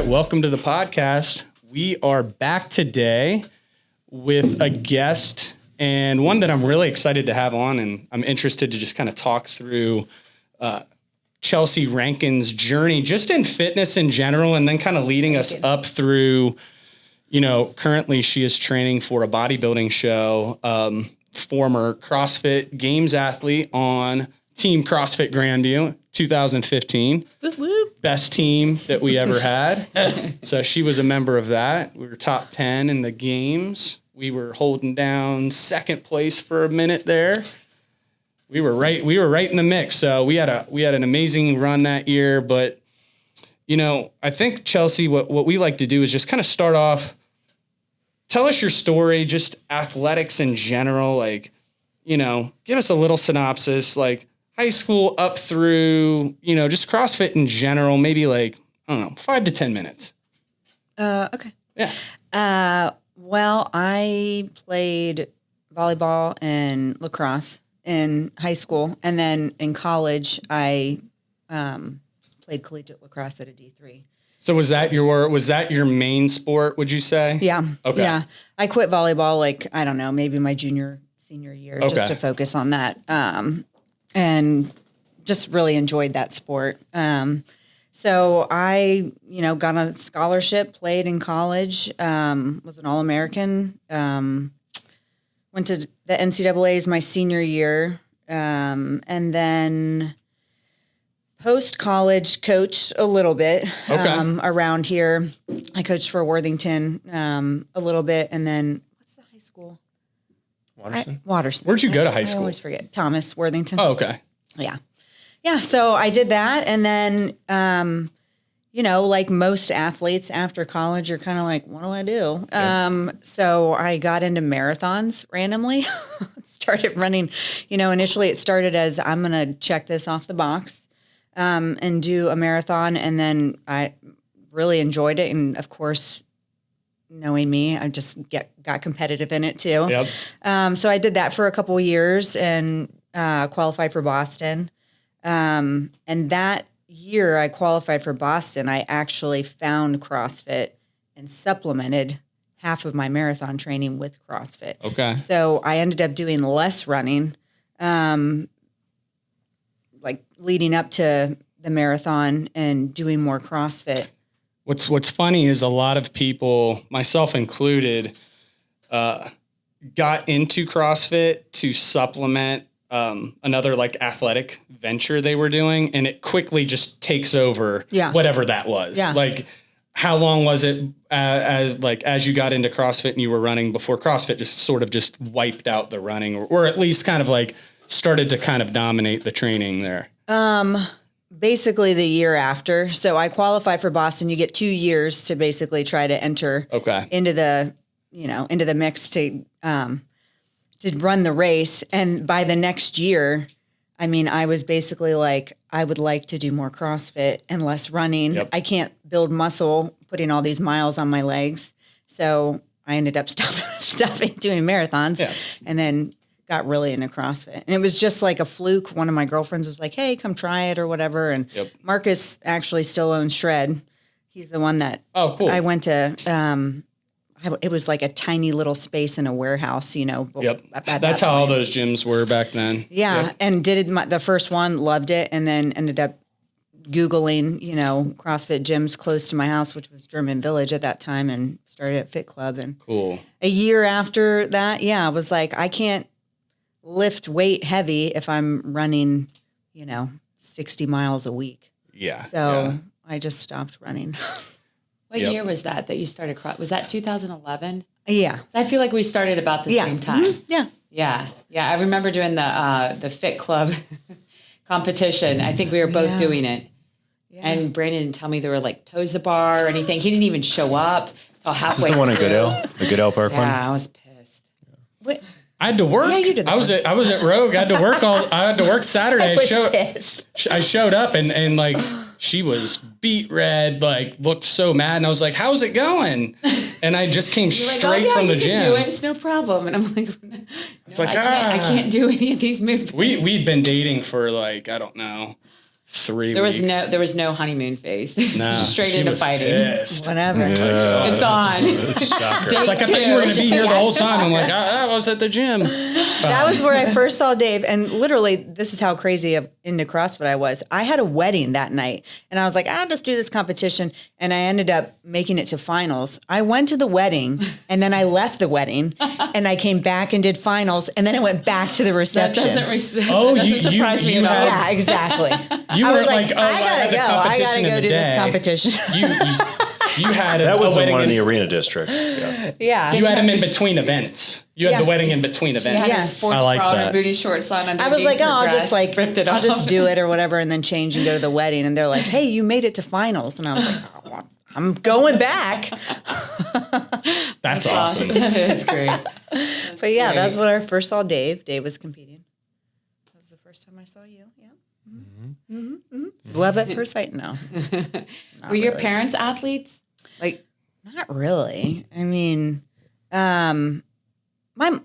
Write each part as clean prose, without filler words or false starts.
right, welcome to the podcast. We are back today with a guest and one that I'm really excited to have on, and I'm interested to just kind of talk through Chelsea Rankin's journey just in fitness in general, and then kind of leading us up through, currently she is training for a bodybuilding show, former CrossFit Games athlete on Team CrossFit Grandview 2015. Whoop, whoop. Best team that we ever had. So she was a member of that. We were top 10 in the games. We were holding down second place for a minute there. We were right in the mix. So we had an amazing run that year. But, I think, Chelsea, what we like to do is just kind of start off, tell us your story, just athletics in general, give us a little synopsis, high school up through, just CrossFit in general, maybe 5 to 10 minutes. Okay. Yeah. Well, I played volleyball and lacrosse in high school. And then in college, I played collegiate lacrosse at a D3. So was that your main sport, would you say? Yeah. Okay. Yeah. I quit volleyball, maybe my senior year, just to focus on that. And just really enjoyed that sport. So I, got a scholarship, played in college, was an All-American, went to the NCAAs my senior year, and then post-college coached a little bit around here. I coached for Worthington a little bit, and then what's the high school? Waterston. Where'd you go to high school? I always forget. Thomas, Worthington. Oh, okay. Yeah. Yeah. So I did that. And then, like most athletes after college, you're kind of like, what do I do? Yeah. So I got into marathons randomly, started running, initially it started as I'm going to check this off the box, and do a marathon. And then I really enjoyed it. And of course, knowing me, I just got competitive in it too. Yep. So I did that for a couple of years and qualified for Boston. And that year I qualified for Boston, I actually found CrossFit and supplemented half of my marathon training with CrossFit. Okay. So I ended up doing less running, leading up to the marathon and doing more CrossFit. What's funny is a lot of people, myself included, got into CrossFit to supplement another athletic venture they were doing, and it quickly just takes over whatever that was. Yeah. How long was it as you got into CrossFit and you were running before CrossFit just wiped out the running, or at least kind of started to kind of dominate the training there? Basically the year after. So I qualified for Boston. You get 2 years to basically try to enter into the mix to run the race. And by the next year, I was basically I would like to do more CrossFit and less running. Yep. I can't build muscle putting all these miles on my legs. So I ended up stopping doing marathons and then got really into CrossFit. And it was just like a fluke. One of my girlfriends was like, hey, come try it or whatever. And Marcus actually still owns Shred. He's the one that I went to. It was like a tiny little space in a warehouse, Yep. That's how all those gyms were back then. Yeah. Yep. And did the first one, loved it. And then ended up Googling, CrossFit gyms close to my house, which was German Village at that time, and started at Fit Club. And a year after that, I was like, I can't lift weight heavy if I'm running, 60 miles a week. Yeah. So I just stopped running. What year was that you started? Was that 2011? Yeah. I feel like we started about the same time. Mm-hmm. Yeah. Yeah. Yeah. I remember doing the Fit Club competition. I think we were both doing it. Yeah. And Brandon didn't tell me there were toes to bar or anything. He didn't even show up till halfway. The one in Goodell, the Goodell Park one. Yeah, I was pissed. What? I had to work. Yeah, you did that. I was at Rogue. I had to work Saturday. I showed up and she was beet red, looked so mad, and I was like, "How's it going?" And I just came straight from the gym. It's no problem. And I'm like, it's like I can't do any of these movements. We'd been dating for I don't know, 3 There weeks. was no honeymoon phase. No, Straight she into was fighting. pissed. Whatever. Yeah. It's on. Shocker. It's like, I thought you were going to be here the whole time. I'm like, I was at the gym. That was where I first saw Dave. And literally, this is how crazy into CrossFit I was. I had a wedding that night. And I was like, I'll just do this competition. And I ended up making it to finals. I went to the wedding. And then I left the wedding. And I came back and did finals. And then I went back to the That reception. doesn't surprise me at all. Yeah, exactly. You I were was like, oh, I gotta go. I gotta go do this competition. You had That was a the wedding one in the arena district. Yeah. Yeah. You had him in between events. You had Yeah. the wedding in between She events. had Yes. a sports I like bra and that. a booty shorts on. I was like, oh, I'll just like, ripped it I'll off. just do it or whatever, and then change and go to the wedding. And they're like, hey, you made it to finals. And I was like, oh, well, I'm going back. That's awesome. It's great. But yeah, great. that's when I first saw Dave. Dave was competing. That was the first time I saw you. Yeah. Love at first sight? No. Were your really. parents athletes? Like, Not really. I mean,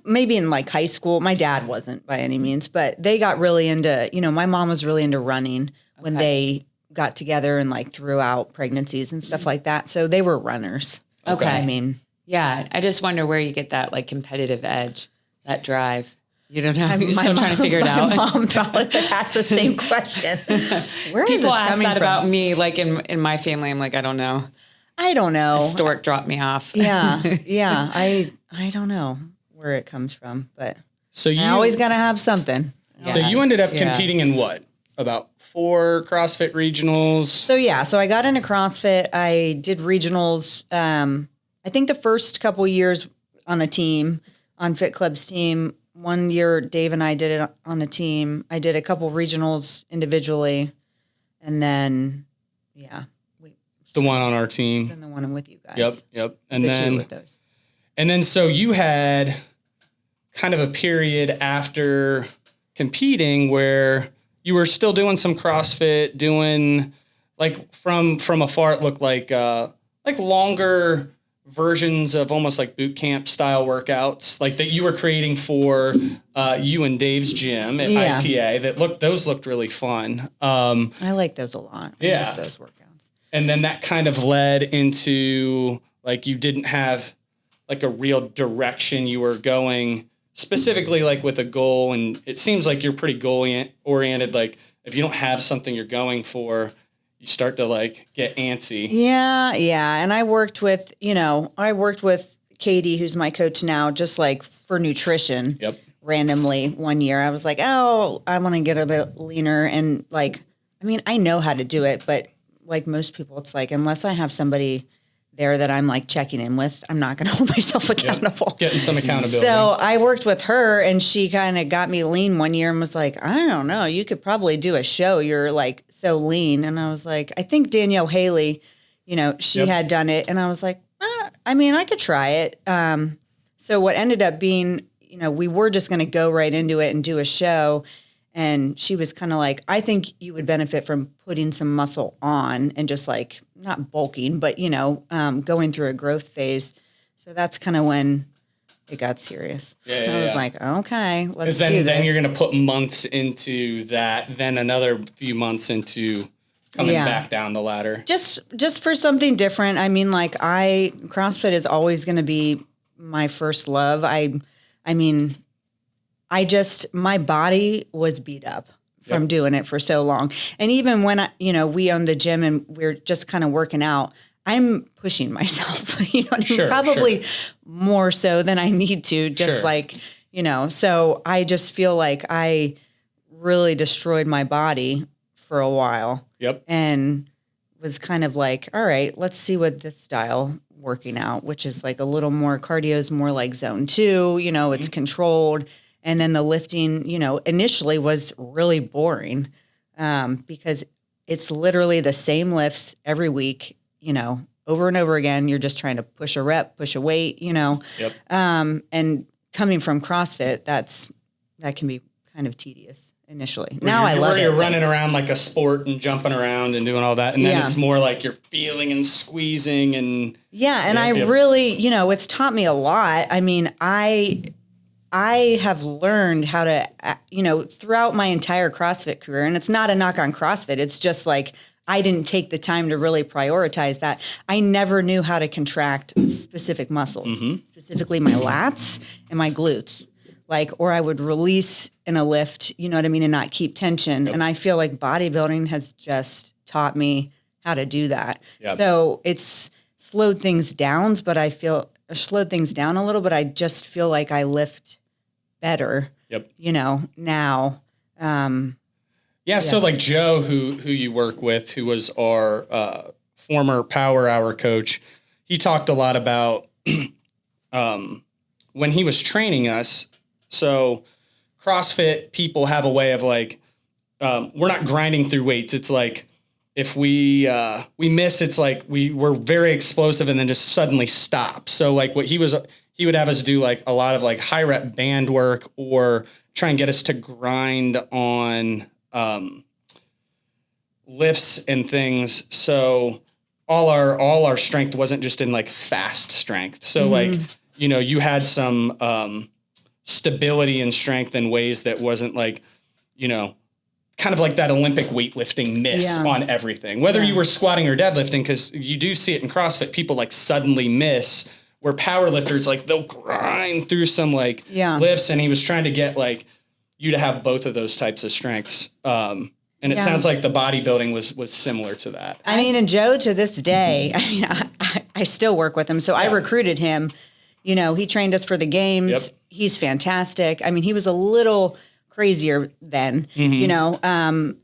maybe in like high school, my dad wasn't by any means, but they got really into, my mom was really into running when they got together and like throughout pregnancies and stuff like that. So they were runners. Okay. I mean, yeah, I just wonder where you get that like competitive edge, that drive. You don't know. You're my still trying to figure it my out. mom probably would ask the same question. Where is People this ask coming that from? about me, like in my family. I'm like, I don't know. I don't know. Stork dropped me off. Yeah. I don't know where it comes from, but So you I always got to have something. So you ended up Yeah. competing in what? About 4 CrossFit regionals. So I got into CrossFit. I did regionals. I think the first couple years on the team, on Fit Club's team. One year, Dave and I did it on a team. I did a couple regionals individually, and then The one on our team. then the one I'm with you guys. Yep. And The two then with those. so you had kind of a period after competing where you were still doing some CrossFit, doing like from afar it looked like longer versions of almost like boot camp style workouts, like that you were creating for you and Dave's gym at Yeah. IPA. Those looked really fun. I like those a lot. I Yeah. miss those workouts. And then that kind of led into like you didn't have like a real direction you were going specifically like with a goal. And it seems like you're pretty goal oriented. Like if you don't have something you're going for, you start to like get antsy. Yeah. And I worked with Katie, who's my coach now, just like for nutrition. Yep. Randomly one year, I was like, oh, I want to get a bit leaner. And like, I mean, I know how to do it, but like most people, it's like, unless I have somebody there that I'm like checking in with, I'm not going to hold myself accountable. Getting some accountability. So I worked with her and she kind of got me lean one year and was like, I don't know, you could probably do a show. You're like so lean. And I was like, I think Danielle Haley, she Yep. had done it. And I was like, I mean, I could try it. So what ended up being, we were just going to go right into it and do a show. And she was kind of like, I think you would benefit from putting some muscle on and just like not bulking, but, going through a growth phase. So that's kind of when it got serious. I was like, okay, let's do this. Then you're going to put months into that, then another few months into coming back down the ladder. Just for something different. I mean, like CrossFit is always going to be my first love. My body was beat up from doing it for so long. And even when we own the gym and we're just kind of working out, I'm pushing myself, probably more so than I need to, just so I just feel like I really destroyed my body for a while. Yep. And was kind of like, all right, let's see what this style working out, which is like a little more cardio is more like zone 2, it's controlled. And then the lifting, initially was really boring because it's literally the same lifts every week, over and over again. You're just trying to push a rep, push a weight, Yep. And coming from CrossFit, that can be kind of tedious initially. Now I love it. You're running around like a sport and jumping around and doing all that. And then it's more like you're feeling and squeezing and. Yeah. And I really, it's taught me a lot. I mean, I have learned how to, throughout my entire CrossFit career, and it's not a knock on CrossFit. It's just like, I didn't take the time to really prioritize that. I never knew how to contract specific muscles, specifically my lats and my glutes. Or I would release in a lift, you know what I mean, and not keep tension. Yep. And I feel like bodybuilding has just taught me how to do that. Yep. So it's slowed things down, but I just feel like I lift better, now. So like Joe, who you work with, who was our former Power Hour coach, he talked a lot about when he was training us. So CrossFit people have a way of like, we're not grinding through weights. It's like if we miss, it's like we're very explosive and then just suddenly stop. So like he would have us do like a lot of like high rep band work or try and get us to grind on lifts and things. So all our strength wasn't just in like fast strength. So like, you had some stability and strength in ways that wasn't like, kind of like that Olympic weightlifting miss on everything, whether you were squatting or deadlifting, because you do see it in CrossFit, people like suddenly miss, where power lifters, like they'll grind through some like lifts. And he was trying to get like you to have both of those types of strengths. And it sounds like the bodybuilding was similar to that. I mean, and Joe to this day, I still work with him. So I recruited him, he trained us for the games. Yep. He's fantastic. I mean, he was a little crazier then,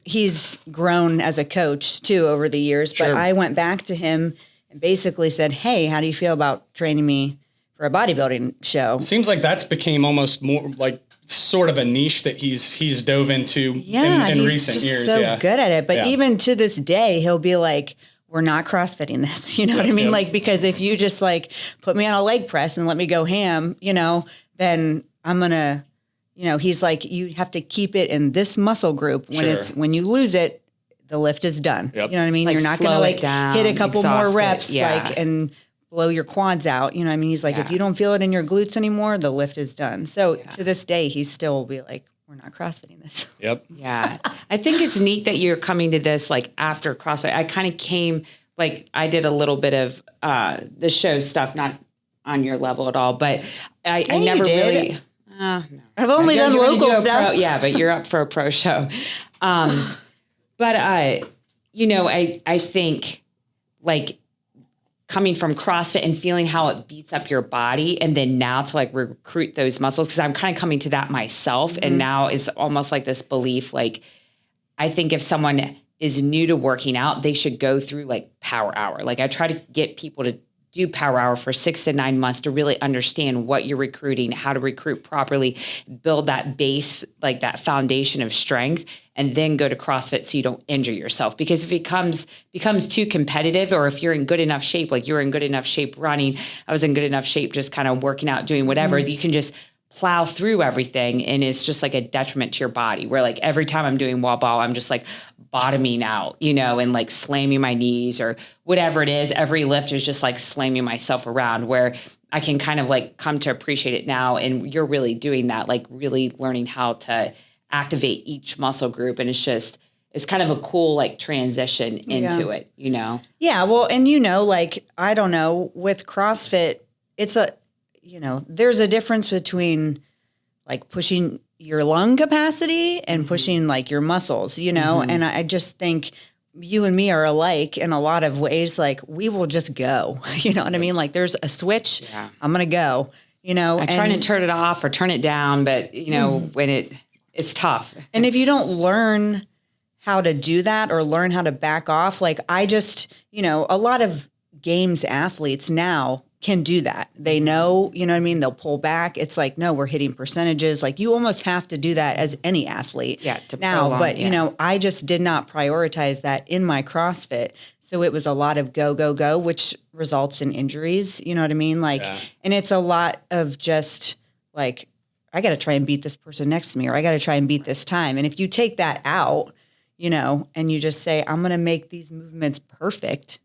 he's grown as a coach too over the years, but I went back to him and basically said, hey, how do you feel about training me for a bodybuilding show? Seems like that's became almost more like sort of a niche that he's dove into in recent years. So good at it. But even to this day, he'll be like, we're not CrossFitting this. You know what I mean? Like, because if you just like put me on a leg press and let me go ham, then I'm going to, he's like, you have to keep it in this muscle group. When you lose it, the lift is done. Yep. You know what I mean? Like you're not going to like hit a couple more reps, and blow your quads out. You know what I mean? He's like, if you don't feel it in your glutes anymore, the lift is done. So to this day, he still will be like, we're not CrossFitting this. Yep. Yeah. I think it's neat that you're coming to this like after CrossFit. I kind of came, like I did a little bit of the show stuff, not on your level at all, but I never really... no. I've only done local stuff. But you're up for a pro show. But I think like coming from CrossFit and feeling how it beats up your body, and then now to like recruit those muscles, because I'm kind of coming to that myself. And now it's almost like this belief, like I think if someone is new to working out, they should go through like Power Hour. Like I try to get people to do Power Hour for 6 to 9 months to really understand what you're recruiting, how to recruit properly, build that base, like that foundation of strength, and then go to CrossFit so you don't injure yourself. Because if it becomes too competitive, or if you're in good enough shape, like you're in good enough shape running, I was in good enough shape just kind of working out, doing whatever, you can just plow through everything, and it's just like a detriment to your body, where like every time I'm doing wall ball, I'm just like bottoming out, and like slamming my knees or whatever it is. Every lift is just like slamming myself around, where I can kind of like come to appreciate it now. And you're really doing that, like really learning how to activate each muscle group. And it's kind of a cool like transition into it, Yeah. Well, and like, I don't know, with CrossFit, it's there's a difference between like pushing your lung capacity and pushing like your muscles, and I just think you and me are alike in a lot of ways. Like we will just go, you know what I mean? Like there's a switch, I'm going to go, I try to turn it off or turn it down, but when it's tough. And if you don't learn how to do that or learn how to back off, like I just, a lot of games athletes now can do that. They know, you know what I mean? They'll pull back. It's like, no, we're hitting percentages. Like you almost have to do that as any athlete now. But, I just did not prioritize that in my CrossFit. So it was a lot of go, go, go, which results in injuries. You know what I mean? Like, and it's a lot of just like, I got to try and beat this person next to me, or I got to try and beat this time. And if you take that out, and you just say, I'm going to make these movements perfect,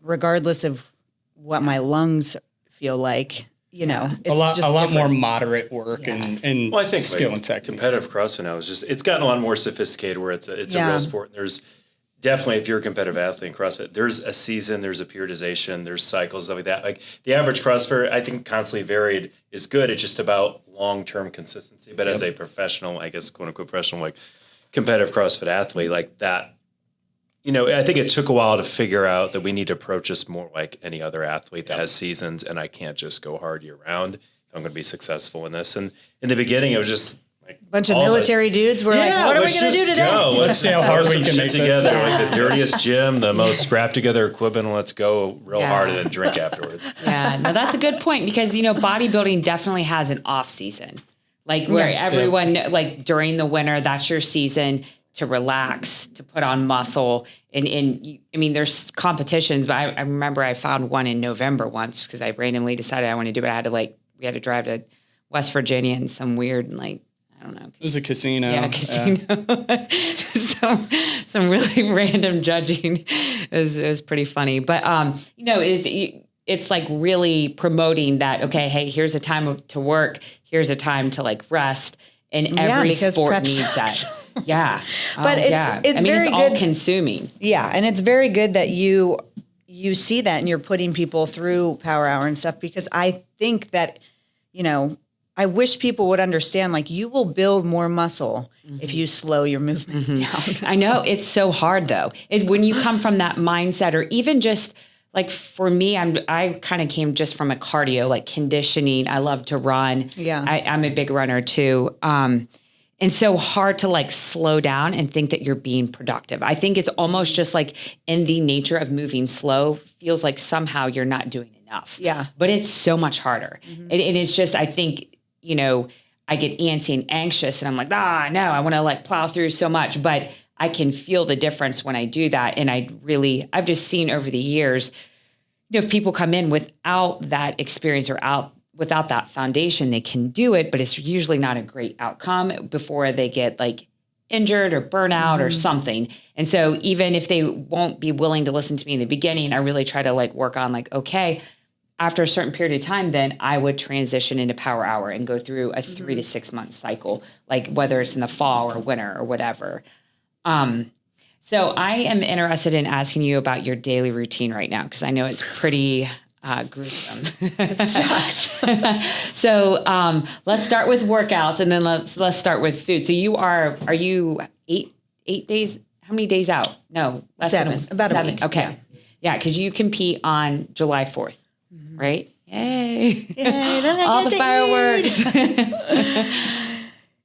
regardless of what my lungs feel like, it's a lot just more moderate work and Well, I think skill and technique. competitive CrossFit now it's gotten a lot more sophisticated where it's a real sport. There's definitely, if you're a competitive athlete in CrossFit, there's a season, there's a periodization, there's cycles, stuff like that. Like the average CrossFitter, I think constantly varied is good. It's just about long-term consistency. But as a professional, I guess, quote unquote professional, like competitive CrossFit athlete, like that, I think it took a while to figure out that we need to approach this more like any other athlete that has seasons, and I can't just go hard year round if I'm going to be successful in this. And in the beginning, it was just like bunch of military dudes were like, what are we going to do today? Let's see how hard we can make together. this. Like the dirtiest gym, the most scrap together equipment. Let's go real hard and then drink afterwards. Yeah, no, that's a good point because, bodybuilding definitely has an off season, like where everyone, like during the winter, that's your season to relax, to put on muscle. And there's competitions, but I remember I found one in November once because I randomly decided I wanted to do it. We had to drive to West Virginia and some weird, I don't know. It was a casino. Yeah, casino. some really random judging. It was pretty funny. But, it's like really promoting that, okay, hey, here's a time to work. Here's a time to rest. And every sport needs that. Yeah. But it's very all good. Consuming. Yeah. And it's very good that you see that and you're putting people through Power Hour and stuff, because I think that, I wish people would understand, you will build more muscle if you slow your movements down. I know it's so hard though. Is when you come from that mindset, or even just for me, I kind of came just from a cardio, conditioning. I love to run. Yeah. I'm a big runner too. And so hard to slow down and think that you're being productive. I think it's almost just in the nature of moving slow, feels like somehow you're not doing enough. Yeah. But it's so much harder. And it's just, I think, I get antsy and anxious and I'm like, no, I want to plow through so much, but I can feel the difference when I do that. And I've just seen over the years, if people come in without that experience or without that foundation, they can do it, but it's usually not a great outcome before they get injured or burnout or something. And so even if they won't be willing to listen to me in the beginning, I really try to work on okay, after a certain period of time, then I would transition into Power Hour and go through a 3 to 6 month cycle, whether it's in the fall or winter or whatever. So I am interested in asking you about your daily routine right now, because I know it's pretty gruesome. It sucks. So let's start with workouts, and then let's start with food. So are you 8 days? How many days out? No, less 7. About 7. A week. Okay. Yeah, because you compete on July 4th, right? Yay! All the fireworks.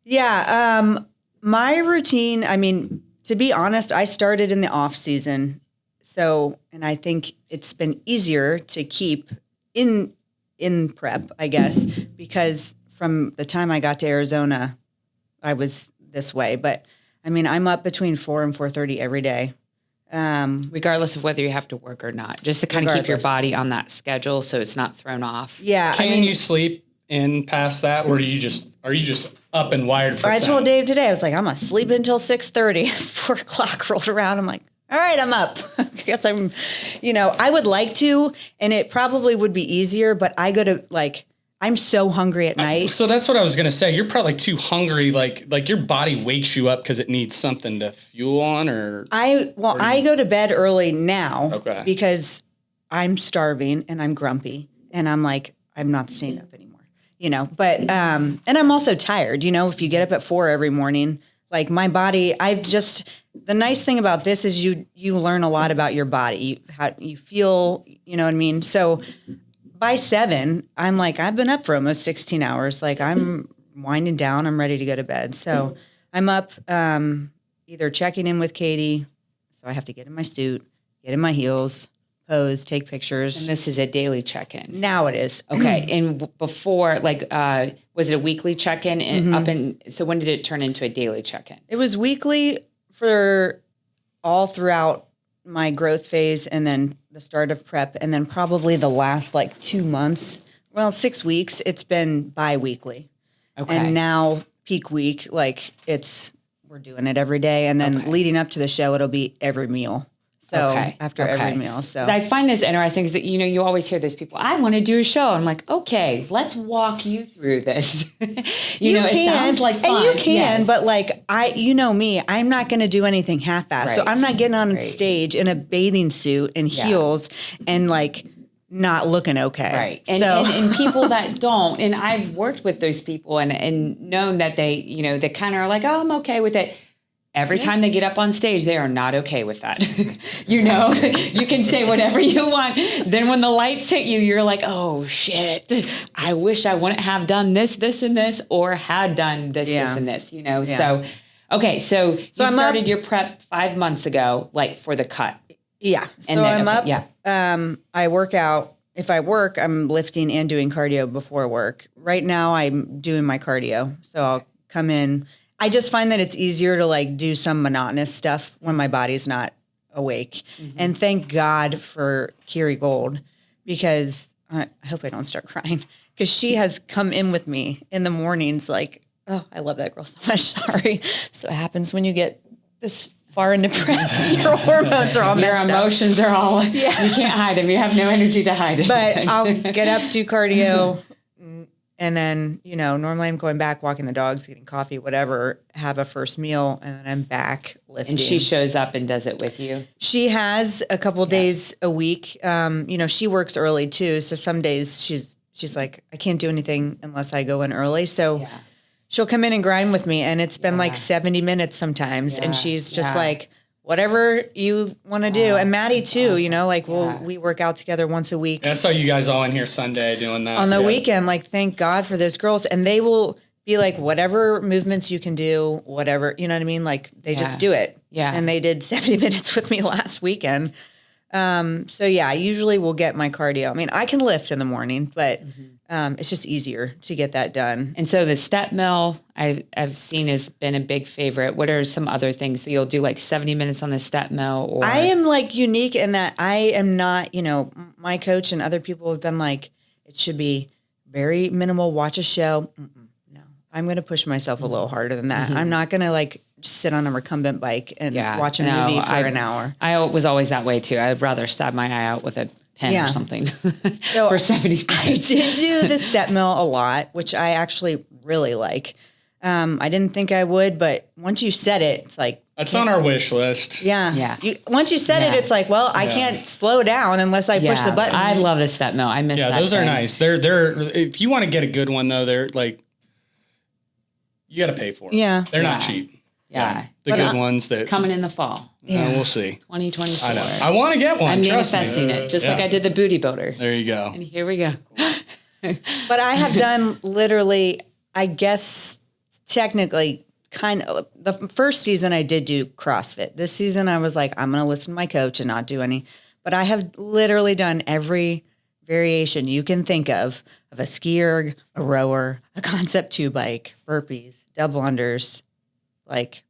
Yeah. My routine, to be honest, I started in the off season. So, and I think it's been easier to keep in prep, I guess, because from the time I got to Arizona, I was this way. But I'm up between 4 and 4:30 every day. Regardless of whether you have to work or not, just to kind of keep your body on that schedule so it's not thrown off. Yeah. Can you sleep in past that, or are you just up and wired for I 7? told Dave today, I was like, I'm going to sleep until 6:30. 4 o'clock rolled around. I'm like, all right, I'm up. I guess I would like to, and it probably would be easier, but I go to I'm so hungry at night. So that's what I was going to say. You're probably too hungry. Like your body wakes you up because it needs something to fuel on, or I go to bed early now because I'm starving and I'm grumpy and I'm like, I'm not staying up anymore, but, and I'm also tired, if you get up at 4 every morning, my body, the nice thing about this is you learn a lot about your body, how you feel, you know what I mean? So by 7, I'm I've been up for almost 16 hours. I'm winding down. I'm ready to go to bed. So I'm up either checking in with Katie. So I have to get in my suit, get in my heels, pose, take pictures. And this is a daily check-in. Now it is. Okay. And before, was it a weekly check-in? And so when did it turn into a daily check-in? It was weekly for all throughout my growth phase, and then the start of prep, and then probably the last 2 months, 6 weeks, it's been bi-weekly. Okay. And now peak week, we're doing it every day. And then leading up to the show, it'll be every meal. So Okay. after every meal. So I find this interesting is that, you always hear those people, I want to do a show. I'm like, okay, let's walk you through this. It sounds like fun. And you can, yes. but like me, I'm not going to do anything half-assed. So Right. I'm not getting on stage in a bathing suit and heels and like not looking okay. Right. And people that don't, and I've worked with those people and known that they kind of are like, oh, I'm okay with it. Every time they get up on stage, they are not okay with that. You can say whatever you want. Then when the lights hit you, you're like, oh shit, I wish I wouldn't have done this, and this, or had done this, this, and this, Yeah. So, okay. So you I'm started your prep 5 months ago, like for the cut. Yeah. So And then, I'm up. Yeah. I work out. If I work, I'm lifting and doing cardio before work. Right now, I'm doing my cardio. So I'll come in. I just find that it's easier to like do some monotonous stuff when my body's not awake. Mm-hmm. And thank God for Kiri Gold, because I hope I don't start crying, because she has come in with me in the mornings like, oh, I love that girl so much. Sorry. So it happens when you get this far into prep. Your hormones are all messed Your emotions are all, you can't hide them. You have no energy to hide it. But I'll get up, do cardio. And then, normally I'm going back, walking the dogs, getting coffee, whatever, have a first meal, and then I'm back lifting. And she shows up and does it with you? She has a couple days a week. She works early too. So some days she's like, I can't do anything unless I go in early. So she'll come in and grind with me. And it's been like 70 minutes sometimes. And she's just like, whatever you want to do. And Maddie too, we work out together once a week. Yeah, I saw you guys all in here Sunday doing that. On the weekend, like, thank God for those girls. And they will be like, whatever movements you can do, whatever, you know what I mean? Like, they just do it. Yeah. And they did 70 minutes with me last weekend. I usually will get my cardio. I mean, I can lift in the morning, but it's just easier to get that done. And so the step mill I've seen has been a big favorite. What are some other things? So you'll do like 70 minutes on the step mill, or I am like unique in that I am not, my coach and other people have been like, it should be very minimal, watch a show. No, I'm going to push myself a little harder than that. I'm not going to like sit on a recumbent bike and watch a movie for an hour. I was always that way too. I'd rather stab my eye out with a pen or something So for 70 minutes. I did do the step mill a lot, which I actually really like. I didn't think I would, but once you set it, it's like, that's on our wish list. Yeah. Once you set it, it's like, well, I can't slow down unless I push the button. I love the step mill. I miss that. Yeah, those are nice. They're if you want to get a good one though, they're like, you got to pay for them. Yeah. They're not cheap. Yeah. The good ones that Coming in the fall. we'll see. 2024. I know. I want to get one. I'm Trust manifesting me. it, just like I did the booty builder. There you go. And here we go. But I have done literally, I guess, technically, kind of, the first season I did do CrossFit. This season I was like, I'm going to listen to my coach and not do any. But I have literally done every variation you can think of a ski erg, a rower, a concept 2 bike, burpees, double unders, like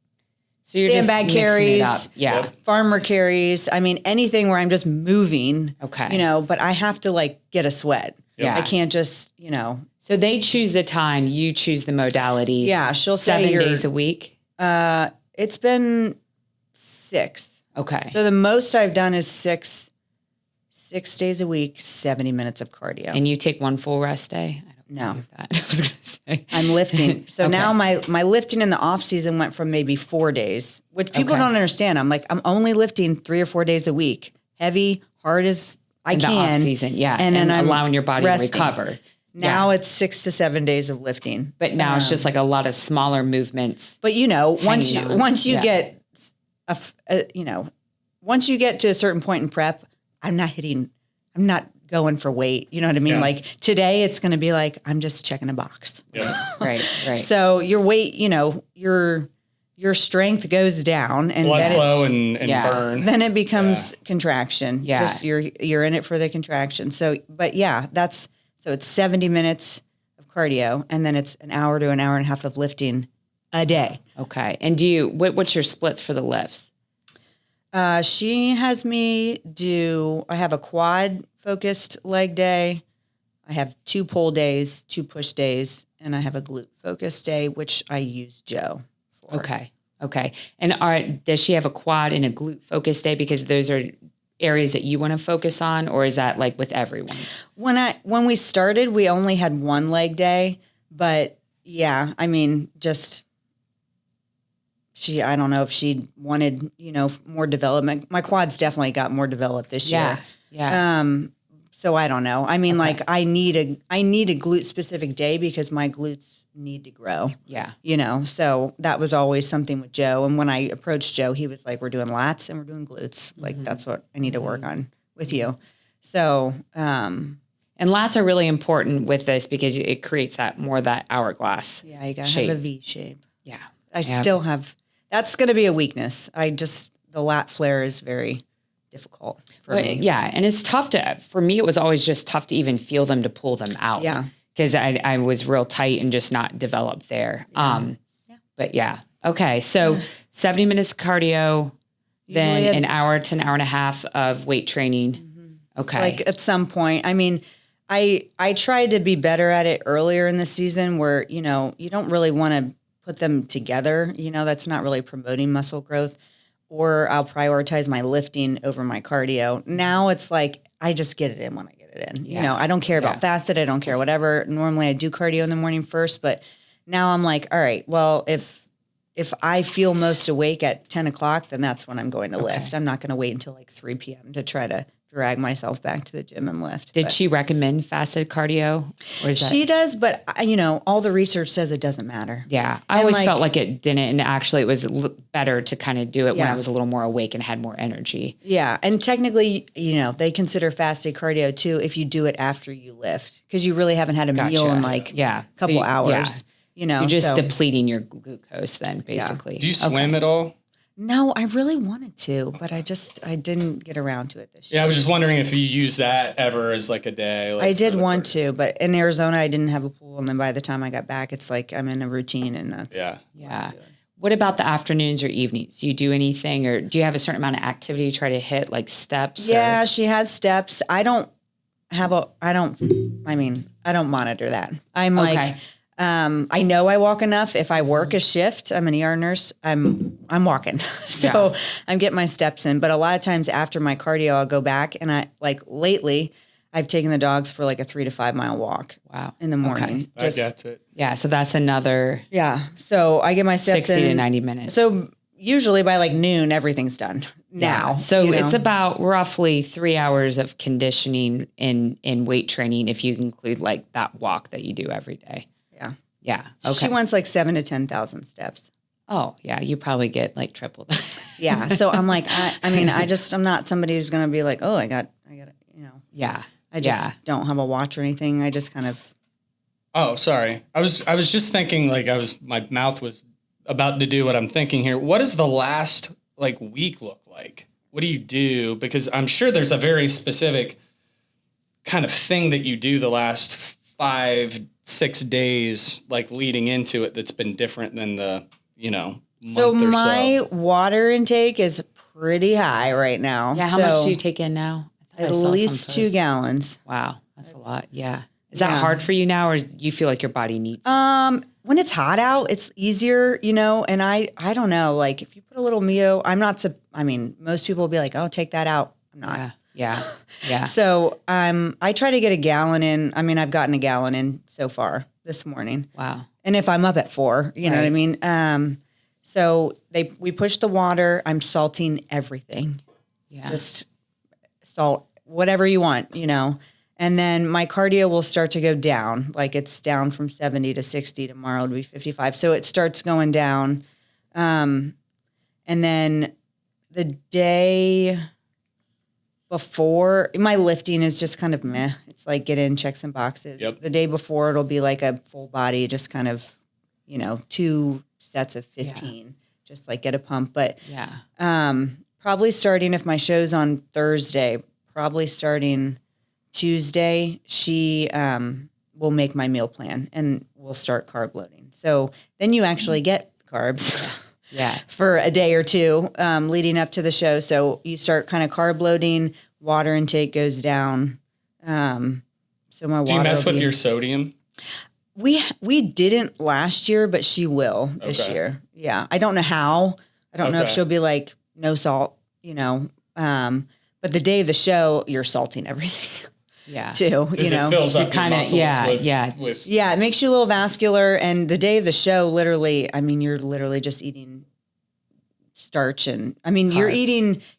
So you're just sandbag mixing carries, it up. Yeah. farmer carries. I mean, anything where I'm just moving. Okay. But I have to like get a sweat. Yeah. I can't just, So they choose the time, you choose the modality. Yeah, she'll say 7 days a week. It's been 6. Okay. So the most I've done is 6 days a week, 70 minutes of cardio. And you take one full rest day? I don't No. believe that. I was going to say. I'm lifting. So Okay. now my lifting in the off season went from maybe 4 days, which people Okay. don't understand. I'm like, I'm only lifting 3 or 4 days a week, heavy, hard as I In the can. off season, yeah. And then I'm allowing your body resting. to recover. Now it's 6 to 7 days of lifting. But now it's just like a lot of smaller movements. But once you on. get once you get to a certain point in prep, I'm not going for weight. You know what I mean? Yeah. Like today it's going to be like, I'm just checking a box. Yeah. Right. So your weight, your strength goes down and Blood flow and burn. then it becomes contraction. Yeah. Just you're in it for the contraction. So, but yeah, so it's 70 minutes of cardio and then it's an hour to an hour and a half of lifting a day. Okay. And what's your splits for the lifts? She has me I have a quad focused leg day. I have 2 pull days, 2 push days, and I have a glute focused day, which I use Joe for. Okay. Okay. And does she have a quad and a glute focus day because those are areas that you want to focus on, or is that like with everyone? When we started, we only had one leg day, but yeah, I mean, I don't know if she wanted, more development. My quads definitely got more developed this year. Yeah. So I don't know. I mean, like I need a glute specific day because my glutes need to grow. Yeah. So that was always something with Joe. And when I approached Joe, he was like, we're doing lats and we're doing glutes. Like that's what I need to work on with you. So, and lats are really important with this because it creates that hourglass. Yeah, you got to shape. have a V shape. Yeah. I still have, that's going to be a weakness. The lat flare is very difficult for me. Yeah. And it's tough for me, it was always just tough to even feel them to pull them out. Yeah. Because I was real tight and just not developed there. But yeah. Okay. So 70 minutes cardio, then an hour to an hour and a half of weight training. Mm-hmm. Okay. Like at some point, I mean, I tried to be better at it earlier in the season where, you don't really want to put them together. That's not really promoting muscle growth, or I'll prioritize my lifting over my cardio. Now it's like, I just get it in when I get it in. Yeah. I don't care about fasted. I don't care whatever. Normally I do cardio in the morning first, but now I'm like, all right, well, if I feel most awake at 10 o'clock, then that's when I'm going to lift. I'm not going to wait until like 3 p.m. to try to drag myself back to the gym and lift. Did she recommend fasted cardio? Or is she does, but all the research says it doesn't matter. Yeah. I always felt like it didn't. And actually it was better to kind of do it when I was a little more awake and had more energy. Yeah. And technically, they consider fasted cardio too if you do it after you lift, because you really haven't had a meal in like a couple hours. You're just depleting your glucose then, basically. Do you swim at all? No, I really wanted to, but I didn't get around to it this year. Yeah, I was just wondering if you use that ever as like a day. I did want to, but in Arizona, I didn't have a pool. And then by the time I got back, it's like I'm in a routine and that's. Yeah. What about the afternoons or evenings? Do you do anything, or do you have a certain amount of activity you try to hit, like steps? Yeah, she has steps. I don't monitor that. I'm like, I know I walk enough. If I work a shift, I'm an ER nurse, I'm walking. So I'm getting my steps in. But a lot of times after my cardio, I'll go back and lately I've taken the dogs for like a 3 to 5 mile walk. Wow. In the morning. Okay. I get it. Yeah. So that's another. Yeah. So I get my steps 60 in. to 90 minutes. So usually by like noon, everything's done now. Yeah. So it's about roughly 3 hours of conditioning in weight training if you include like that walk that you do every day. Yeah. Okay. She wants like 7,000 to 10,000 steps. Oh yeah. You probably get like triple that. Yeah. So I'm like, I'm not somebody who's going to be like, oh, I got, Yeah. I just don't have a watch or anything. I just kind of. Oh, sorry. I was just thinking like my mouth was about to do what I'm thinking here. What does the last like week look like? What do you do? Because I'm sure there's a very specific kind of thing that you do the last 5-6 days, like leading into it, that's been different than the, month so or my so. water intake is pretty high right now. Yeah. How much do you take in now? At least 2 gallons. Wow. That's a lot. Yeah. Is that hard for you now, or do you feel like your body needs it? When it's hot out, it's easier, and I don't know, like if you put a little Mio, most people will be like, oh, take that out. I'm not. Yeah. So I try to get a gallon in. I've gotten a gallon in so far this morning. Wow. And if I'm up at 4, you know what I mean? So we push the water. I'm salting everything. Yeah. Just salt, whatever you want, And then my cardio will start to go down. Like it's down from 70 to 60. Tomorrow it'll be 55. So it starts going down. And then the day before, my lifting is just kind of meh. It's like get in, check some boxes. Yep. The day before it'll be like a full body, just kind of, 2 sets of 15, just like get a pump. But probably starting, if my show's on Thursday, probably starting Tuesday, she will make my meal plan and we'll start carb loading. So then you actually get carbs for a day or 2 leading up to the show. So you start kind of carb loading, water intake goes down. So my water. Do you mess with your sodium? We didn't last year, but she will this year. Yeah. I don't know how. I don't know if she'll be like, no salt, but the day of the show, you're salting everything. Yeah. Too, It fills up your muscles it makes you a little vascular. And the day of the show, literally, I mean, you're literally just eating starch and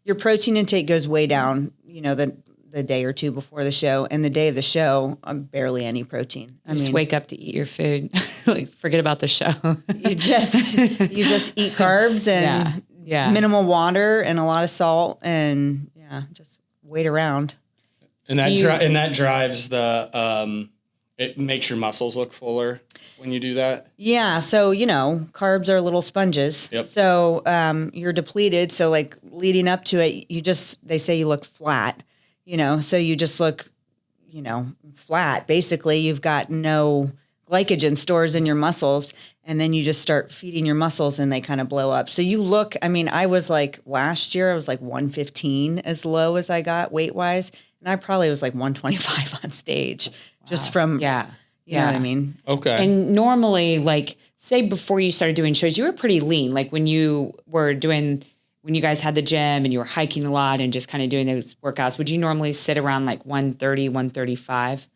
your protein intake goes way down, the day or two before the show, and the day of the show, barely any protein. I just wake up to eat your food. Like, forget about the show. you just eat carbs and minimal water and a lot of salt and just wait around. And that drives the it makes your muscles look fuller when you do that. Yeah. So, carbs are little sponges. Yep. So you're depleted. So like leading up to it, they say you look flat, so you just look, flat. Basically, you've got no glycogen stores in your muscles, and then you just start feeding your muscles and they kind of blow up. So you look, I was like, last year I was like 115 as low as I got weight wise. And I probably was like 125 on stage just from, you know what I mean? Okay. And normally, like, say before you started doing shows, you were pretty lean. Like when you guys had the gym and you were hiking a lot and just kind of doing those workouts, would you normally sit around like 130, 135?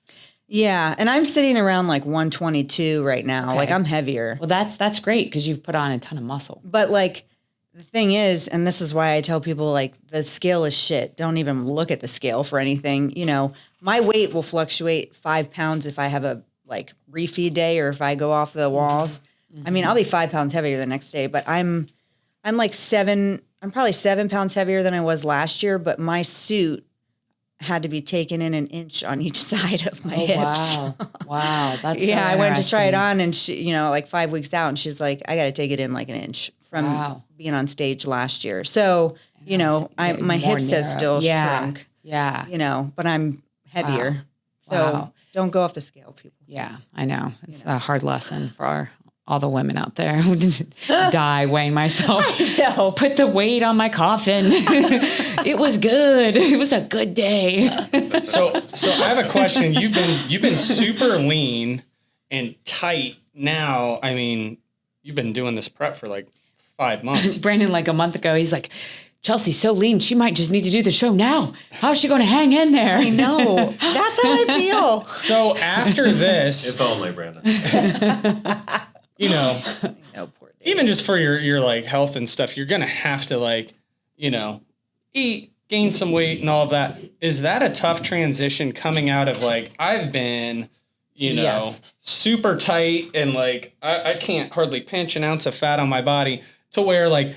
Yeah. And I'm sitting around like 122 right now. Okay. Like I'm heavier. Well, that's great because you've put on a ton of muscle. But like, the thing is, and this is why I tell people, like, the scale is shit. Don't even look at the scale for anything. My weight will fluctuate 5 pounds if I have a, like, refeed day or if I go off the walls. Mm-hmm. I'll be 5 pounds heavier the next day, but I'm probably 7 pounds heavier than I was last year, but my suit had to be taken in an inch on each side of my hips. Wow. That's so I went to try it on and she, like 5 weeks out, and she's like, I got to take it in like an inch from being on stage last year. So, my hips have still shrunk. Yeah. But I'm heavier. So don't go off the scale, people. Yeah, I know. It's a hard lesson for all the women out there who die weighing myself. Put the weight on my coffin. It was good. It was a good day. So I have a question. You've been super lean and tight now. You've been doing this prep for like 5 months. Brandon, like a month ago, he's like, Chelsea's so lean, she might just need to do the show now. How's she going to hang in there? I know. That's how I feel. So after this... If only, Brandon. Poor Dave. Even just for your like health and stuff, you're going to have to like, eat, gain some weight and all of that. Is that a tough transition coming out of like, I've been... super tight and like I can't hardly pinch an ounce of fat on my body to where like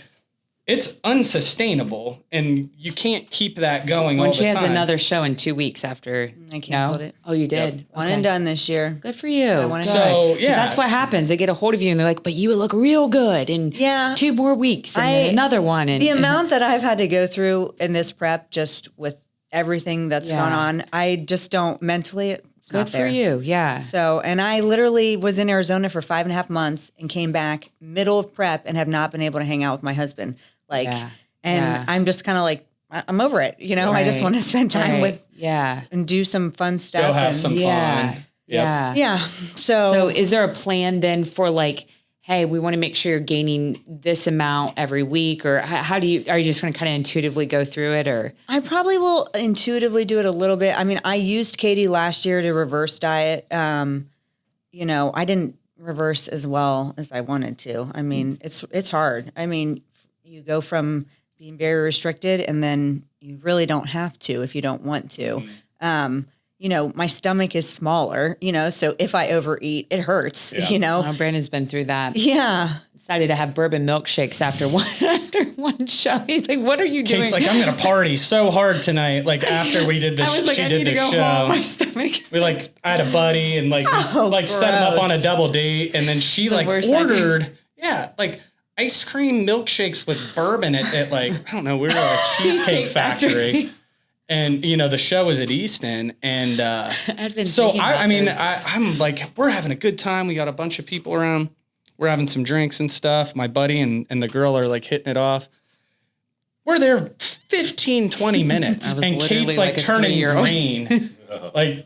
it's unsustainable and you can't keep that going all the time. When she has another show in 2 weeks after. I canceled it. Oh, you did? Yep. One and done this year. Good for you. So, that's what happens. They get a hold of you and they're like, but you look real good in 2 more weeks and then another one. And the amount that I've had to go through in this prep just with everything that's gone on, I just don't mentally... Good for you. Yeah. So, and I literally was in Arizona for 5.5 months and came back middle of prep and have not been able to hang out with my husband. I'm just kind of like, I'm over it. I just want to spend time with, and do some fun stuff. Go have some fun. Yep. Yeah. So is there a plan then for like, hey, we want to make sure you're gaining this amount every week, or are you just going to kind of intuitively go through it, or? I probably will intuitively do it a little bit. I used Katie last year to reverse diet. I didn't reverse as well as I wanted to. It's hard. You go from being very restricted and then you really don't have to if you don't want to. My stomach is smaller, so if I overeat, it hurts, Oh, Brandon's been through that. Yeah. Decided to have bourbon milkshakes after one show. He's like, what are you doing? Kate's like, I'm going to party so hard tonight. Like after we did the show. I did the show. Home. My stomach. I had a buddy and set him up on a double date. And then she ordered, ice cream milkshakes with bourbon at like, I don't know, we were at a cheesecake factory. And, the show was at Easton. And so, I'm like, we're having a good time. We got a bunch of people around. We're having some drinks and stuff. My buddy and the girl are like hitting it off. We're there 15, 20 minutes. And Kate's like turning green. like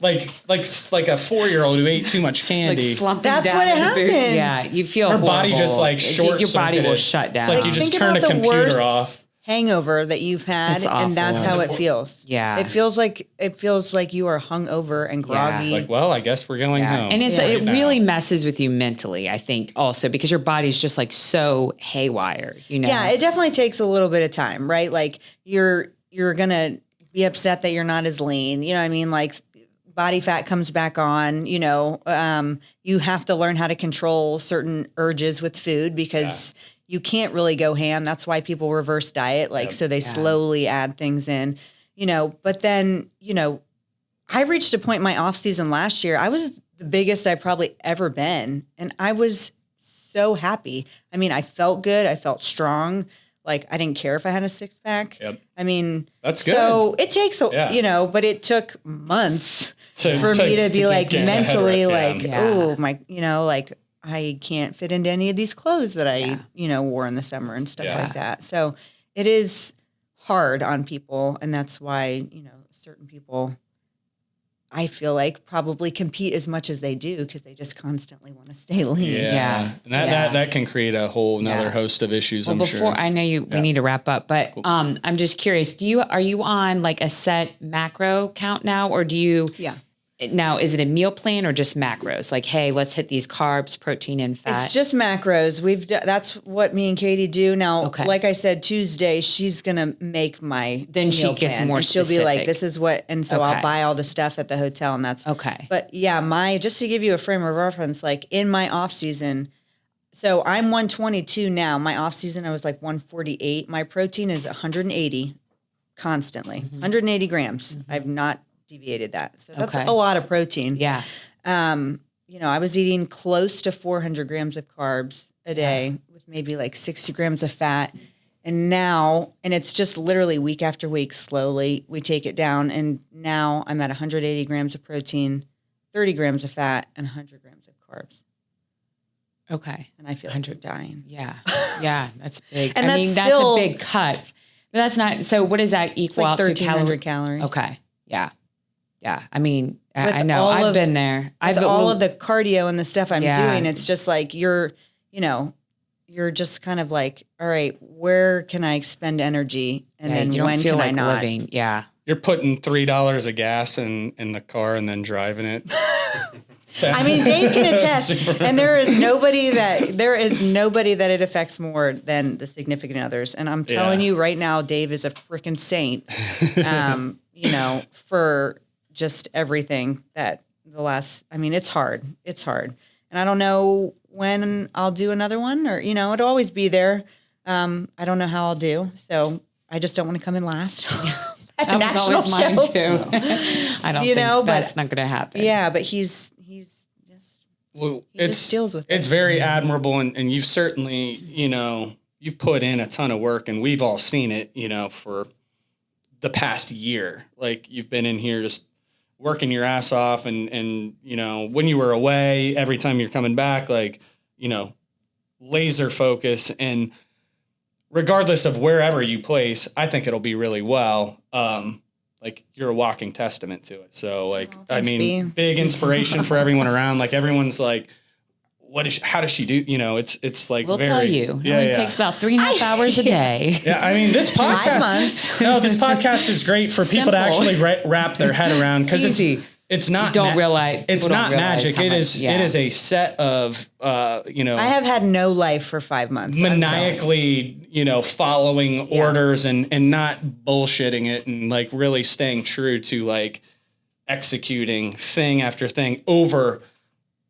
a 4-year-old who ate too much candy. Like slumping That's down what in the boot. happens. Yeah, you feel Her horrible. body just like short Your body will circuited. shut down. It's like you just Think turn a about the computer worst off. hangover that you've had, It's and that's awful. how it feels. Yeah. It feels like you are hungover and groggy. Like, well, I guess we're going home. And it right really now. messes with you mentally, I think, also because your body's just like so haywire, you know? Yeah, it definitely takes a little bit of time, right? Like you're gonna be upset that you're not as lean. You know what I mean? Like body fat comes back on, you know, you have to learn how to control certain urges with food because you can't really go ham. That's why people reverse diet. Like, so they slowly add things in, you know, but then, you know, I reached a point in my off season last year. I was the biggest I've probably ever been. And I was so happy. I mean, I felt good. I felt strong. Like I didn't care if I had a 6-pack. Yep. I mean, That's good. So it takes, Yeah. you know, but it took months To- for to- me to to be get like the head mentally wrapped, like, yeah. oh my, you know, like I can't fit into any of these clothes that I, you know, wore in the summer and stuff Yeah. like that. So it is hard on people. And that's why, you know, certain people, I feel like probably compete as much as they do because they just constantly want to stay lean. Yeah. And that can create a whole nother host of issues, I'm Before sure. I know we need to wrap up, but I'm just curious, are you on like a set macro count now, or do you now, is it a meal plan or just macros? Like, hey, let's hit these carbs, protein, and fat. It's just macros. That's what me and Katie do now. Like I said, Tuesday she's gonna make my Then she meal gets plan, more and she'll be like, specific. "This is what," and so I'll buy all the stuff at the hotel, and that's okay. But yeah, just to give you a frame of reference, like in my off season, so I'm 122 now. My off season I was like 148. My protein is 180 constantly, 180 grams. I've not deviated that, so that's a lot of protein. Yeah. You know, I was eating close to 400 grams of carbs a day with maybe like 60 grams of fat. And now, and it's just literally week after week, slowly we take it down. And now I'm at 180 grams of protein, 30 grams of fat, and 100 grams of carbs. Okay. And I feel like I'm dying. Yeah. Yeah. That's big. And I mean, that's still- a big cut. But that's not, so what does that It's equal like out to 1,300 calories. Okay. Yeah. Yeah. I mean, With I know all I've of- been there. With all of the cardio and the stuff I'm Yeah. doing, it's just like you're just kind of like, all right, where can I expend energy? And then you don't when feel can like I not? living. Yeah. You're putting $3 of gas in the car and then driving it. I mean, Dave can attest, and there is nobody that it affects more than the significant others. And I'm telling you right now, Dave is a freaking saint. You know, for just everything that it's hard. It's hard, and I don't know when I'll do another one, or it'll always be there. I don't know how I'll do, so I just don't want to come in last. At a That was national always mine show. too. I don't think that's not going to happen. Yeah, but he's Well, just deals with it's it. very admirable, and you've certainly, you've put in a ton of work, and we've all seen it, for the past year. Like you've been in here just working your ass off, and when you were away, every time you're coming back, like, laser focus, and regardless of wherever you place, I think it'll be really well. Like you're a walking testament to it. So like, thanks, big inspiration for everyone around. Like everyone's like, how does she do? It's like, We'll tell you. Yeah, It only takes about 3.5 hours a day. Yeah. I mean, this 5 podcast, months. this podcast is great for people to Simple. actually wrap their head around. Cause easy. it's not, People don't realize magic. how It much- is, yeah. it is a set of, I have had no life for 5 months. I'm telling you. maniacally, following orders and not bullshitting it, and like really staying true to like executing thing after thing over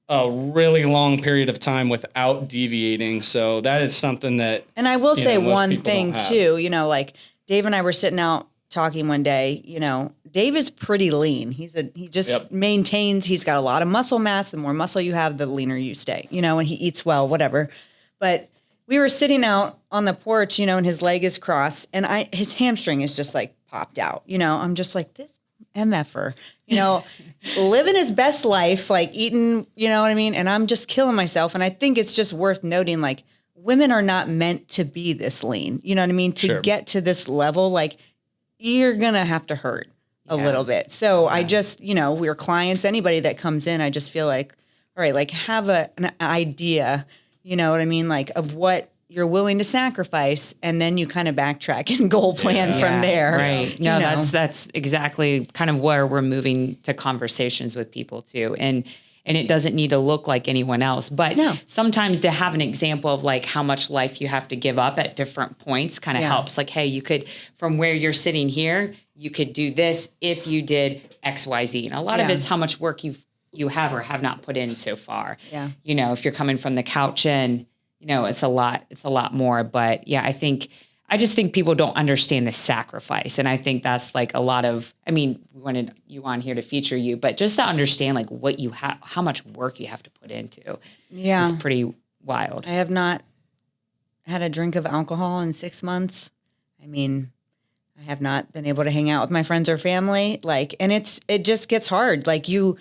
a really long period of time without deviating. So that is something that, And I will say most one people thing don't have. too, like Dave and I were sitting out talking one day, Dave is pretty lean. He just maintains, he's got a lot of muscle mass. The more muscle you have, the leaner you stay, and he eats well, whatever. But we were sitting out on the porch, and his leg is crossed, and his hamstring is just like popped out. I'm just like, this MFer, living his best life, like eating, you know what I mean? And I'm just killing myself. And I think it's just worth noting, like, women are not meant to be this lean. You know what I mean? To Sure. get to this level, like, you're going to have to hurt. a little bit. So I just, we're clients, anybody that comes in, I just feel like, all right, like have an idea, you know what I mean? Like of what you're willing to sacrifice, and then you kind of backtrack and goal plan from there. Right. No, that's exactly kind of where we're moving to conversations with people too. And it doesn't need to look like anyone else, but sometimes to have an example of like how much life you have to give up at different points kind of helps. Like, hey, you could, from where you're sitting here, you could do this if you did X, Y, Z. And a lot of it's how much work you have or have not put in so far. Yeah. If you're coming from the couch in, it's a lot more. But I just think people don't understand the sacrifice. And I think that's like a lot of, we wanted you on here to feature you, but just to understand like what you have, how much work you have to put into. Yeah. It's pretty wild. I have not had a drink of alcohol in 6 months. I have not been able to hang out with my friends or family. And it just gets hard. Like you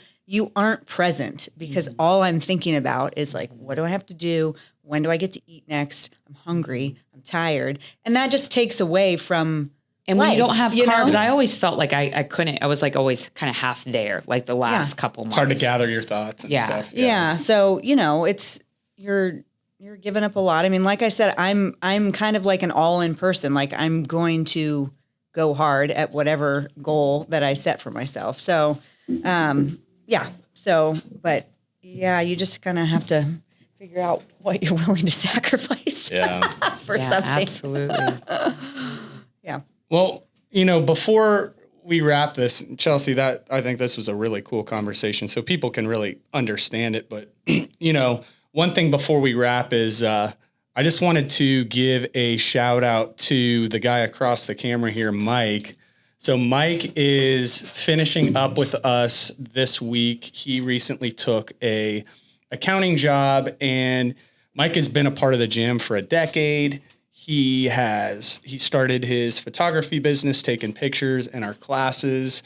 aren't present because all I'm thinking about is like, what do I have to do? When do I get to eat next? I'm hungry. I'm tired. And that just takes away from And when life, you don't have carbs, I always felt like I couldn't, I was like always kind of half there, like the last couple months. It's hard to gather your thoughts and stuff. Yeah. So, it's, you're giving up a lot. Like I said, I'm kind of like an all-in person. Like I'm going to go hard at whatever goal that I set for myself. So, you just kind of have to figure out what you're willing to sacrifice for something. Absolutely. Yeah. Well, before we wrap this, Chelsea, I think this was a really cool conversation so people can really understand it. But, one thing before we wrap is I just wanted to give a shout out to the guy across the camera here, Mike. So Mike is finishing up with us this week. He recently took a accounting job, and Mike has been a part of the gym for a decade. He started his photography business, taking pictures in our classes,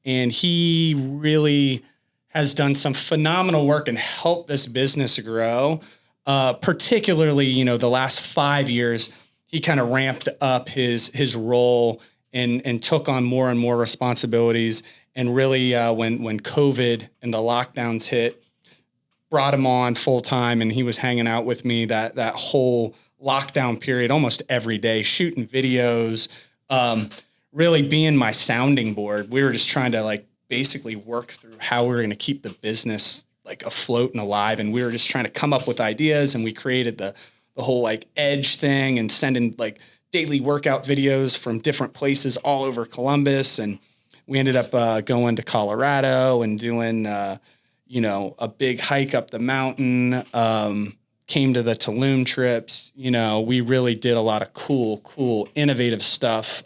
and he really has done some phenomenal work and helped this business grow. Particularly, the last 5 years, he kind of ramped up his role and took on more and more responsibilities. And really, when COVID and the lockdowns hit, brought him on full time, and he was hanging out with me that whole lockdown period, almost every day, shooting videos, really being my sounding board. We were just trying to basically work through how we were going to keep the business afloat and alive. And we were just trying to come up with ideas, and we created the whole Edge thing and sending daily workout videos from different places all over Columbus. And we ended up going to Colorado and doing, a big hike up the mountain, came to the Tulum trips. We really did a lot of cool, innovative stuff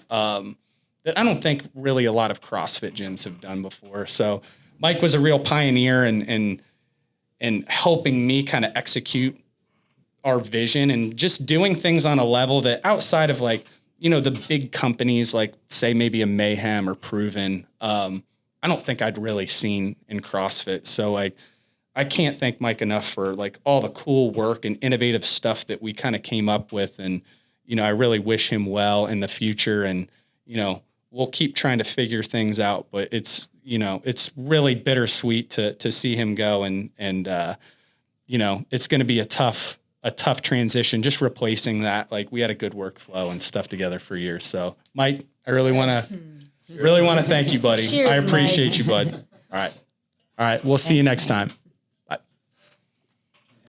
that I don't think really a lot of CrossFit gyms have done before. So Mike was a real pioneer in helping me kind of execute our vision and just doing things on a level that outside of the big companies, say maybe a Mayhem or Proven, I don't think I'd really seen in CrossFit. So I can't thank Mike enough for all the cool work and innovative stuff that we kind of came up with. And, I really wish him well in the future. And, we'll keep trying to figure things out, but it's really bittersweet to see him go. And it's going to be a tough transition, just replacing that. We had a good workflow and stuff together for years. So Mike, I really want to thank you, buddy. Cheers, I appreciate Mike. you, bud. All right. We'll see you next time.